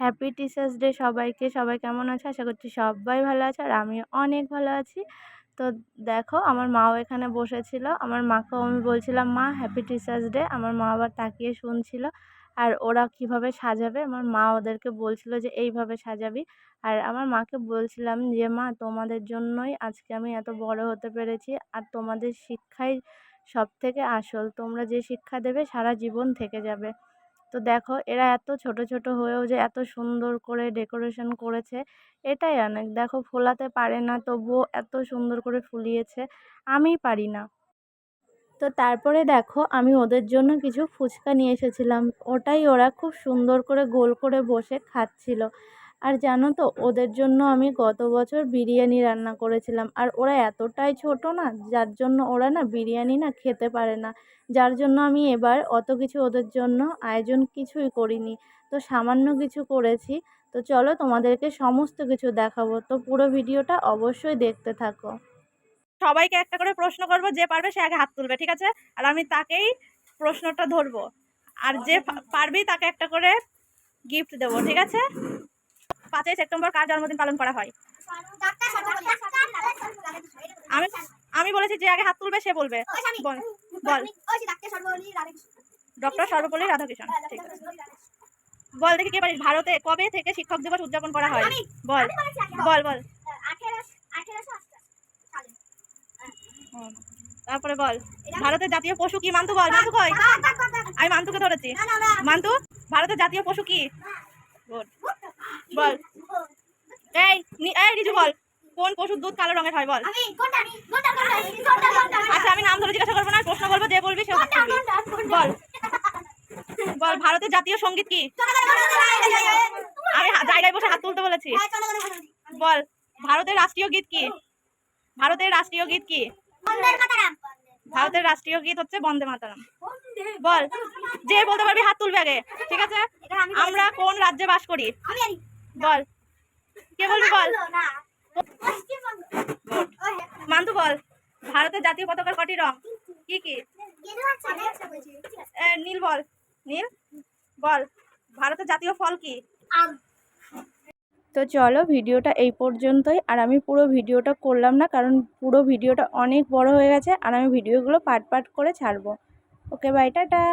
Happy teachers day সবাইকে। সবাই কেমন আছে? আশা করছি সবাই ভালো আছে আর আমিও অনেক ভালো আছি। তো দেখো আমার মাও এখানে বসেছিল। আমার মাকেও আমি বলছিলাম, মা হ্যাপি টিচার্স ডে। আমার মা আবার তাকিয়ে শুনছিল। আর ওরা কিভাবে সাজাবে আমার মা ওদেরকে বলছিল যে এইভাবে সাজাবি। আর আমার মাকে বলছিলাম যে, মা তোমাদের জন্যই আজকে আমি এত বড় হতে পেরেছি। আর তোমাদের শিক্ষাই সবথেকে আসল। তোমরা যে শিক্ষা দেবে সারা জীবন থেকে যাবে। তো দেখো এরা এত ছোট ছোট হয়েও যে এত সুন্দর করে ডেকোরেশন করেছে, এটাই অনেক। দেখো ফোলাতে পারে না তবুও এত সুন্দর করে ফুলিয়েছে, আমি পারি না। তো তারপরে দেখো আমি ওদের জন্য কিছু ফুচকা নিয়ে এসেছিলাম, ওটাই ওরা খুব সুন্দর করে গোল করে বসে খাচ্ছিল। আর জানো তো ওদের জন্য আমি গত বছর বিরিয়ানি রান্না করেছিলাম, আর ওরা এতটাই ছোট না, যার জন্য ওরা না বিরিয়ানি না খেতে পারে না। যার জন্য আমি এবার অত কিছু ওদের জন্য আয়োজন কিছুই করিনি, তো সামান্য কিছু করেছি। তো চলো তোমাদেরকে সমস্ত কিছু দেখাবো, তো পুরো ভিডিওটা অবশ্যই দেখতে থাকো। সবাইকে একটা করে প্রশ্ন করব, যে পারবে সে আগে হাত তুলবে, ঠিক আছে? আর আমি তাকেই প্রশ্নটা ধরবো, আর যে পারবি তাকে একটা করে গিফট দেবো, ঠিক আছে? 5ই সেপ্টেম্বর কার জন্মদিন পালন করা হয়? আমি আমি বলেছি যে আগে হাত তুলবে সে বলবে। বল বল। ডক্টর সর্বপল্লী রাধাকৃষ্ণন, ঠিক আছে। বল দেখি কে পারিস। ভারতে কবে থেকে শিক্ষক দিবস উদযাপন করা হয়? বল বল বল। তারপরে বল, ভারতের জাতীয় পশু কি? মান্তু বল। মান্তু কই? আমি মান্তুকে ধরেছি। মান্তু, ভারতের জাতীয় পশু কি? গুড। বল। এই এই রিজু বল, কোন পশুর দুধ কালো রঙের হয়? বল। আচ্ছা আমি নাম ধরে জিজ্ঞাসা করবো না, প্রশ্ন বলবো, যে বলবি সে বল। বল ভারতের জাতীয় সঙ্গীত কি? আমি জায়গায় বসে হাত তুলতে বলেছি। বল ভারতের রাষ্ট্রীয় গীত কি? ভারতের রাষ্ট্রীয় গীত কি? ভারতের রাষ্ট্রীয় গীত হচ্ছে বন্দে মাতরম। বল, যে বলতে পারবি হাত তুলবে আগে, ঠিক আছে? আমরা কোন রাজ্যে বাস করি? বল, কে বলবি? বল। মান্তু বল, ভারতের জাতীয় পতাকার কটি রং? কি কি? নীল বল। নীল। বল ভারতের জাতীয় ফল কি? আম। তো চলো ভিডিওটা এই পর্যন্তই, আর আমি পুরো ভিডিওটা করলাম না কারণ পুরো ভিডিওটা অনেক বড় হয়ে গেছে, আর আমি ভিডিওগুলো পার্ট পার্ট করে ছাড়বো। Okay bye, tata.